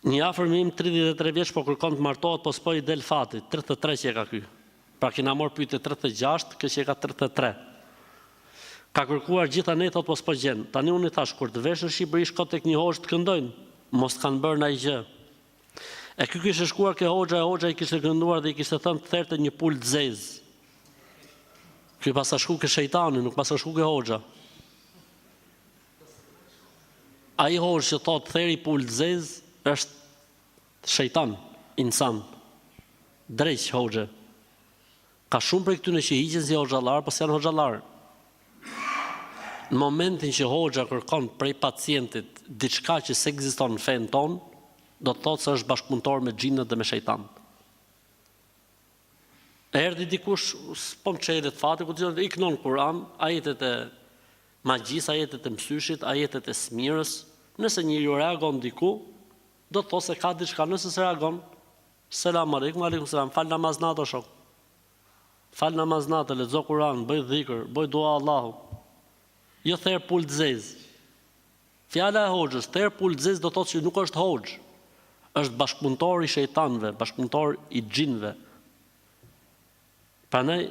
Një afërmim 33 vjeç po kërkon të martohet, po s'po i del fati, 33 që e ka ky. Pra kena marrë pyetje 36, kjo që e ka 33. Ka kërkuar gjitha netot, po s'po gjen. Tani unë i thash, kur të vesh në Shqipëri, shko tek një hoxh të këndojnë, mos kanë bërë ndaj gjë. E ky kishte shkuar ke hoxha i kishte kënduar dhe i kishte thënë të therte një pul të zezë. Ky pas shku ke shejtani, nuk pas shku ke hoxha. Ai hoxh që thot theri pul të zezë është shejtan, insan. Drejt hoxhe. Ka shumë prej këtyre që hiqen si hoxhallar, po s'janë hoxhallar. Në momentin që hoxha kërkon prej pacientit diçka që s'ekziston në fen ton, do të thotë se është bashkëpunëtor me xhinët dhe me shejtan. Erdhi dikush, s'po më çelët fati, ku thotë iknon Kur'an, ajetet e magjisë, ajetet e mësyshit, ajetet e smirës. Nëse njeriu reagon diku, do të thotë se ka diçka, nëse se reagon, selam aleikum, aleikum selam, fal namaznat o shok. Fal namaznat, lexo Kur'an, bëj dhikr, bëj dua Allahu. Jo therr pul të zezë. Fjala e hoxhës, therr pul të zezë do të thotë që nuk është hoxh. Është bashkëpunëtor i shejtanëve, bashkëpunëtor i xhinëve. Prandaj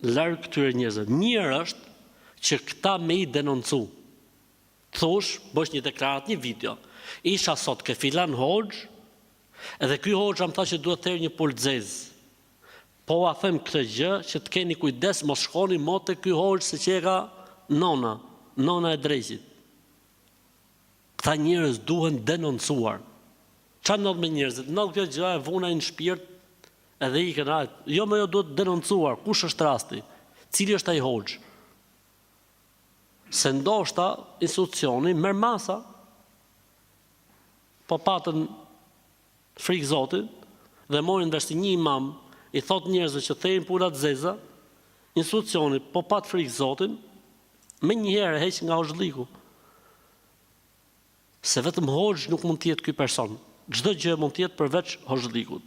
larg këtyre njerëzve. Mirë është që këta me i denoncu. Thosh, bësh një deklarat, një video. Isha sot ke filan hoxh, edhe ky hoxha më tha që duhet therr një pul të zezë. Po a them këtë gjë që të keni kujdes, mos shkoni mo te ky hoxh se që e ka nona e drejtit. Këta njerëz duhen denoncuar. Çfarë ndodh me njerëzit? Ndodh kjo gjë e vuna në shpirt edhe i kanë, jo më jo duhet denoncuar. Kush është rasti? Cili është ai hoxh? Se ndoshta institucioni merr masa. Po patën frikë Zotit dhe morin vesh një imam i thot njerëzve që thejnë pula të zeza, institucioni po pat frikë Zotin, me njëherë heq nga hoxhliku. Se vetëm hoxh nuk mund të jetë ky person. Çdo gjë mund të jetë përveç hoxhlikut.